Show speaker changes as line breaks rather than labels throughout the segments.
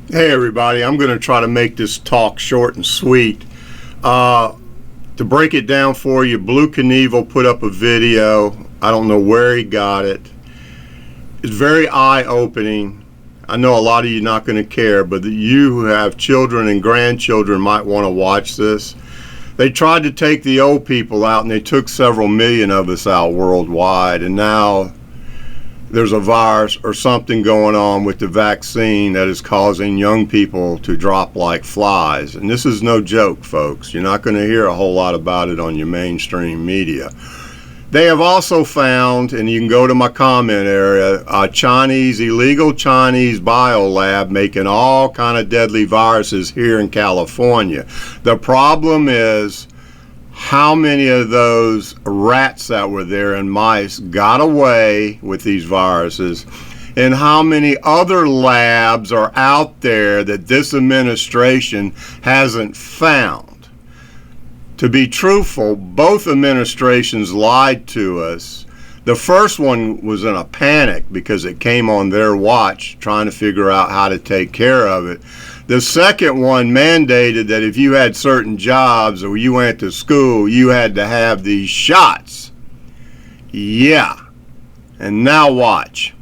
Hey everybody, I'm going to try to make this talk short and sweet. To break it down for you, Blue Knievel put up a video. I don't know where he got it. It's very eye-opening. I know a lot of you are not going to care, but you who have children and grandchildren might want to watch this. They tried to take the old people out, and they took several million of us out worldwide, and now there's a virus or something going on with the vaccine that is causing young people to drop like flies. And this is no joke, folks. You're not going to hear a whole lot about it on your mainstream media. They have also found, and you can go to my comment area, a illegal Chinese biolab making all kind of deadly viruses here in California. The problem is how many of those rats that were there and mice got away with these viruses, and how many other labs are out there that this administration hasn't found. To be truthful, both administrations lied to us. The first one was in a panic because it came on their watch, trying to figure out how to take care of it. The second one mandated that if you had certain jobs or you went to school, you had to have these shots. Yeah. And now watch.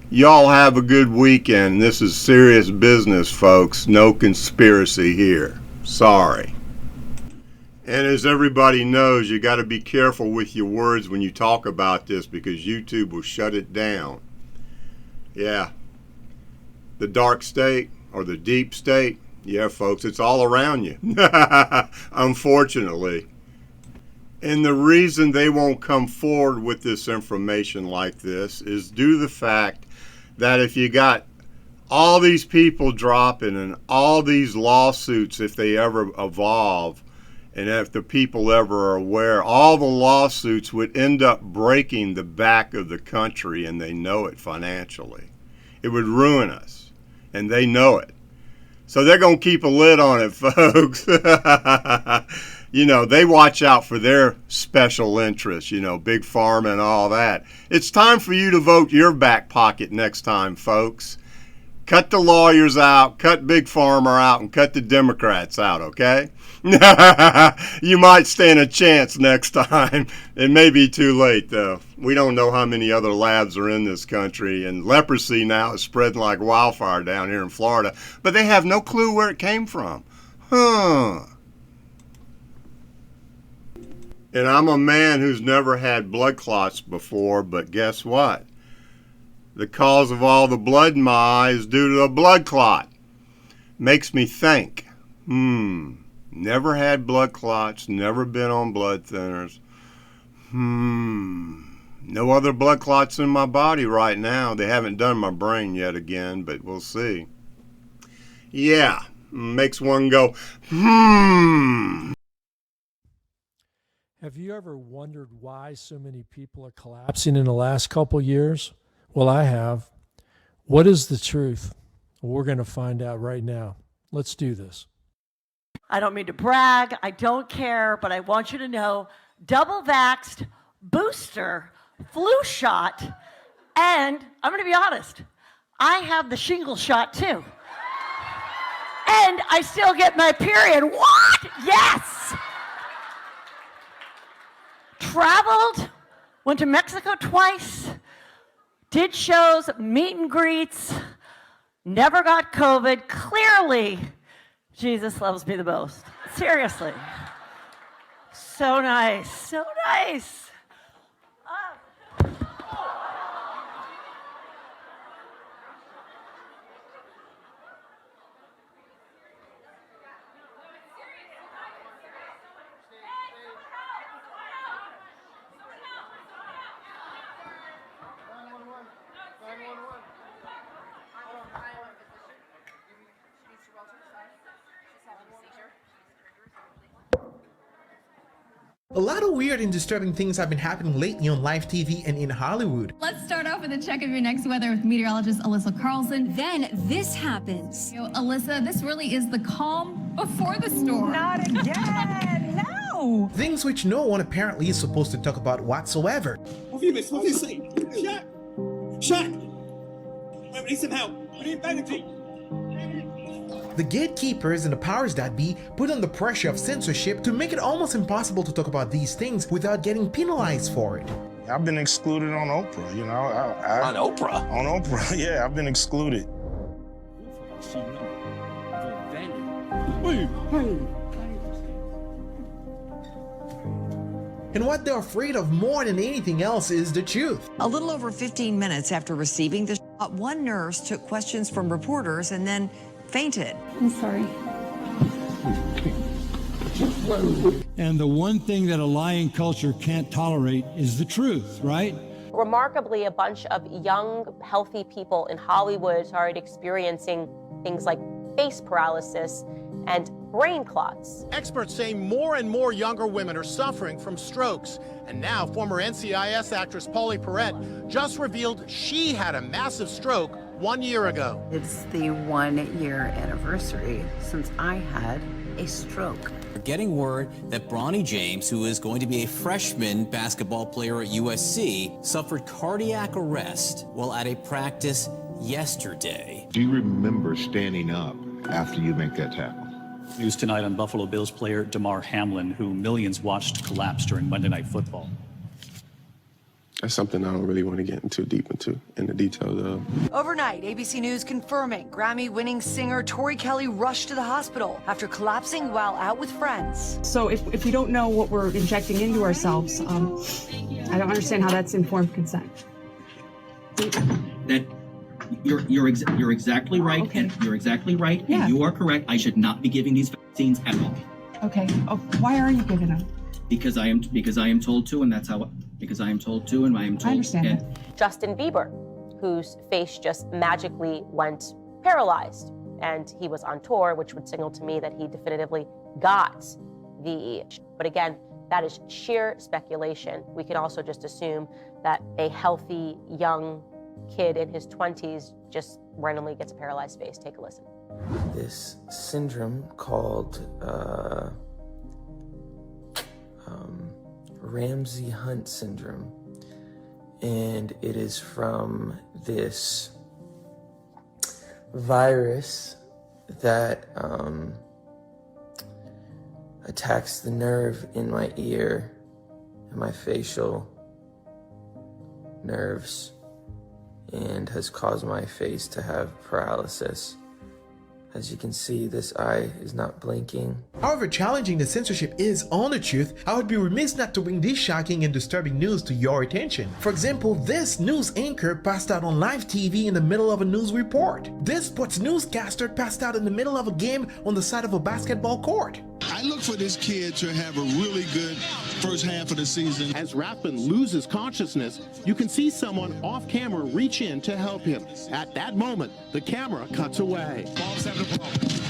Y'all have a good weekend. This is serious business, folks. No conspiracy here. Sorry. And as everybody knows, you got to be careful with your words when you talk about this because YouTube will shut it down. Yeah. The dark state or the deep state, yeah, folks, it's all around you, unfortunately. And the reason they won't come forward with this information like this is due to the fact that if you got all these people dropping and all these lawsuits, if they ever evolve, and if the people ever are aware, all the lawsuits would end up breaking the back of the country, and they know it financially. It would ruin us, and they know it. So they're going to keep a lid on it, folks. You know, they watch out for their special interests, you know, big pharma and all that. It's time for you to vote your back pocket next time, folks. Cut the lawyers out, cut big pharma out, and cut the Democrats out, okay? You might stand a chance next time. It may be too late, though. We don't know how many other labs are in this country, and leprosy now is spreading like wildfire down here in Florida, but they have no clue where it came from. And I'm a man who's never had blood clots before, but guess what? The cause of all the blood in my eye is due to a blood clot. Makes me think, never had blood clots, never been on blood thinners. No other blood clots in my body right now. They haven't done my brain yet again, but we'll see. Yeah, makes one go,
Have you ever wondered why so many people are collapsing in the last couple years? Well, I have. What is the truth? We're going to find out right now. Let's do this.
I don't mean to brag. I don't care, but I want you to know, double vaxxed, booster, flu shot, and I'm going to be honest, I have the shingle shot too. And I still get my period. What? Yes! Traveled, went to Mexico twice, did shows, meet and greets, never got COVID. Clearly, Jesus loves me the most. Seriously. So nice, so nice.
A lot of weird and disturbing things have been happening lately on live TV and in Hollywood.
Let's start off with a check of your next weather with meteorologist Alyssa Carlson.
Then this happens.
Alyssa, this really is the calm before the storm.
Not again, no!
Things which no one apparently is supposed to talk about whatsoever.
What have you seen? Shaq! Shaq! We need some help. We need bandaging.
The gatekeepers and the powers that be put on the pressure of censorship to make it almost impossible to talk about these things without getting penalized for it.
I've been excluded on Oprah, you know.
On Oprah?
On Oprah, yeah, I've been excluded.
And what they're afraid of more than anything else is the truth.
A little over 15 minutes after receiving the shot, one nurse took questions from reporters and then fainted.
I'm sorry.
And the one thing that a lying culture can't tolerate is the truth, right?
Remarkably, a bunch of young, healthy people in Hollywood started experiencing things like face paralysis and brain clots.
Experts say more and more younger women are suffering from strokes. And now former NCIS actress Paulie Perrette just revealed she had a massive stroke 1 year ago.
It's the 1 year anniversary since I had a stroke.
We're getting word that Bronny James, who is going to be a freshman basketball player at USC, suffered cardiac arrest while at a practice yesterday.
Do you remember standing up after you make that tackle?
News tonight on Buffalo Bills player Damar Hamlin, who millions watched collapse during Monday Night Football.
That's something I don't really want to get too deep into in the details of.
Overnight, ABC News confirming Grammy-winning singer Tori Kelly rushed to the hospital after collapsing while out with friends.
So if we don't know what we're injecting into ourselves, I don't understand how that's informed consent.
That you're exactly right, okay. And you're exactly right, yeah. And you are correct. I should not be giving these vaccines at all.
Okay. Oh, why are you giving them?
Because I am told to, and that's how. Because I am told to, and I am told.
I understand that.
Justin Bieber, whose face just magically went paralyzed, and he was on tour, which would signal to me that he definitively got the. But again, that is sheer speculation. We can also just assume that a healthy young kid in his 20s just randomly gets a paralyzed face. Take a listen.
This syndrome called Ramsay-Hunt syndrome, and it is from this virus that attacks the nerve in my ear and my facial nerves, and has caused my face to have paralysis. As you can see, this eye is not blinking.
However challenging the censorship is on the truth, I would be remiss not to bring this shocking and disturbing news to your attention. For example, this news anchor passed out on live TV in the middle of a news report. This sports newscaster passed out in the middle of a game on the side of a basketball court.
I look for this kid to have a really good first half of the season.
As Rathbun loses consciousness, you can see someone off camera reach in to help him. At that moment, the camera cuts away.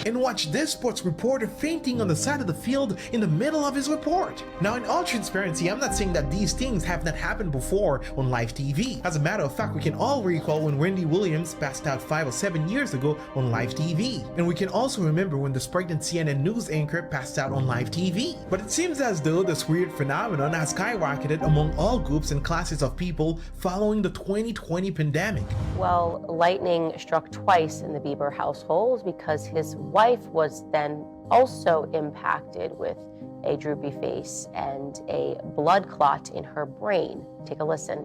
And watch this sports reporter fainting on the side of the field in the middle of his report. Now, in all transparency, I'm not saying that these things have not happened before on live TV. As a matter of fact, we can all recall when Wendy Williams passed out 5 or 7 years ago on live TV. And we can also remember when this pregnant CNN news anchor passed out on live TV. But it seems as though this weird phenomenon has skyrocketed among all groups and classes of people following the 2020 pandemic.
Well, lightning struck twice in the Bieber household because his wife was then also impacted with a droopy face and a blood clot in her brain. Take a listen.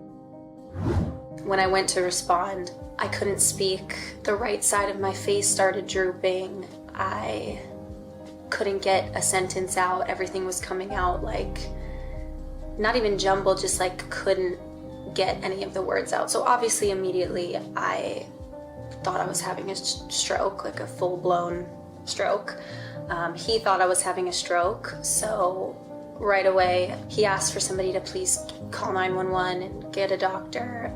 When I went to respond, I couldn't speak. The right side of my face started drooping. I couldn't get a sentence out. Everything was coming out like, not even jumbled, just like couldn't get any of the words out. So obviously immediately I thought I was having a stroke, like a full-blown stroke. He thought I was having a stroke, so right away he asked for somebody to please call 911 and get a doctor.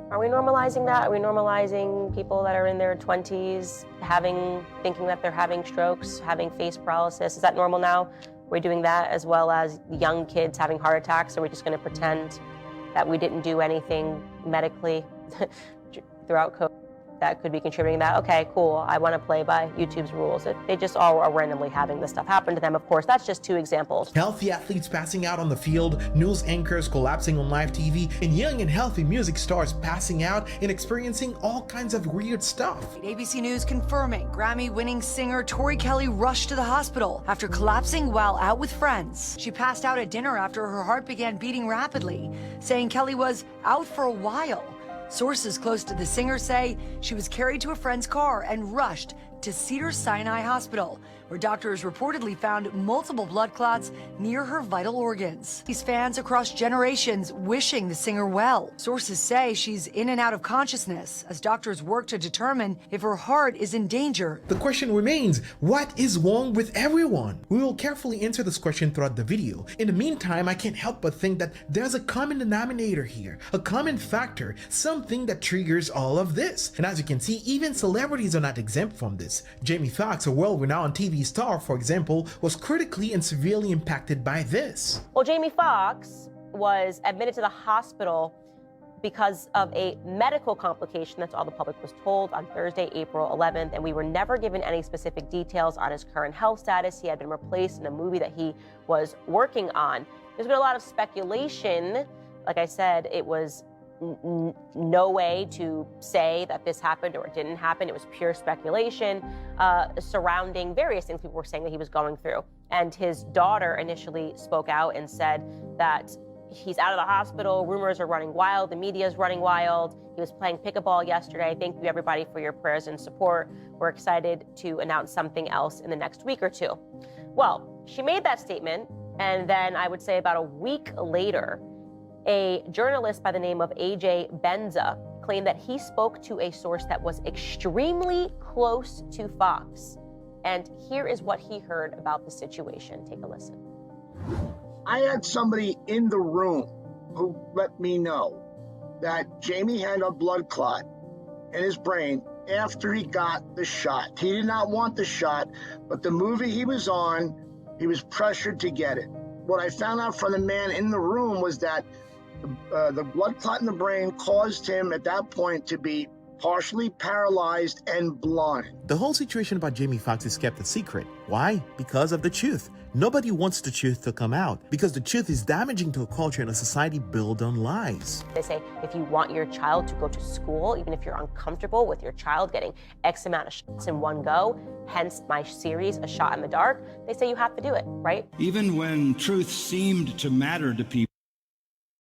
Are we normalizing that? Are we normalizing people that are in their 20s thinking that they're having strokes, having face paralysis? Is that normal now? Are we doing that as well as young kids having heart attacks? Are we just going to pretend that we didn't do anything medically throughout COVID? that could be contributing that, okay, cool, I want to play by YouTube's rules. If they just all are randomly having this stuff happen to them, of course, that's just 2 examples.
Healthy athletes passing out on the field, news anchors collapsing on live TV, and young and healthy music stars passing out and experiencing all kinds of weird stuff.
ABC News confirming Grammy-winning singer Tori Kelly rushed to the hospital after collapsing while out with friends. She passed out at dinner after her heart began beating rapidly, saying Kelly was out for a while. Sources close to the singer say she was carried to a friend's car and rushed to Cedars-Sinai Hospital, where doctors reportedly found multiple blood clots near her vital organs. These fans across generations wishing the singer well. Sources say she's in and out of consciousness as doctors work to determine if her heart is in danger.
The question remains, what is wrong with everyone? We will carefully answer this question throughout the video. In the meantime, I can't help but think that there's a common denominator here, a common factor, something that triggers all of this. And as you can see, even celebrities are not exempt from this. Jamie Foxx, a world-renowned TV star, for example, was critically and severely impacted by this.
Well, Jamie Foxx was admitted to the hospital because of a medical complication. That's all the public was told on Thursday, April 11th, and we were never given any specific details on his current health status. He had been replaced in a movie that he was working on. There's been a lot of speculation. Like I said, it was no way to say that this happened or it didn't happen. It was pure speculation surrounding various things people were saying that he was going through. And his daughter initially spoke out and said that he's out of the hospital, rumors are running wild, the media is running wild. He was playing pickleball yesterday. Thank you everybody for your prayers and support. We're excited to announce something else in the next week or two. Well, she made that statement, and then I would say about a week later, a journalist by the name of AJ Benza claimed that he spoke to a source that was extremely close to Fox. And here is what he heard about the situation. Take a listen.
I had somebody in the room who let me know that Jamie had a blood clot in his brain after he got the shot. He did not want the shot, but the movie he was on, he was pressured to get it. What I found out from the man in the room was that the blood clot in the brain caused him at that point to be partially paralyzed and blind.
The whole situation about Jamie Foxx is kept a secret. Why? Because of the truth. Nobody wants the truth to come out because the truth is damaging to a culture and a society built on lies.
They say if you want your child to go to school, even if you're uncomfortable with your child getting X amount of shots in one go, hence my series, A Shot in the Dark, they say you have to do it, right?
Even when truth seemed to matter to people,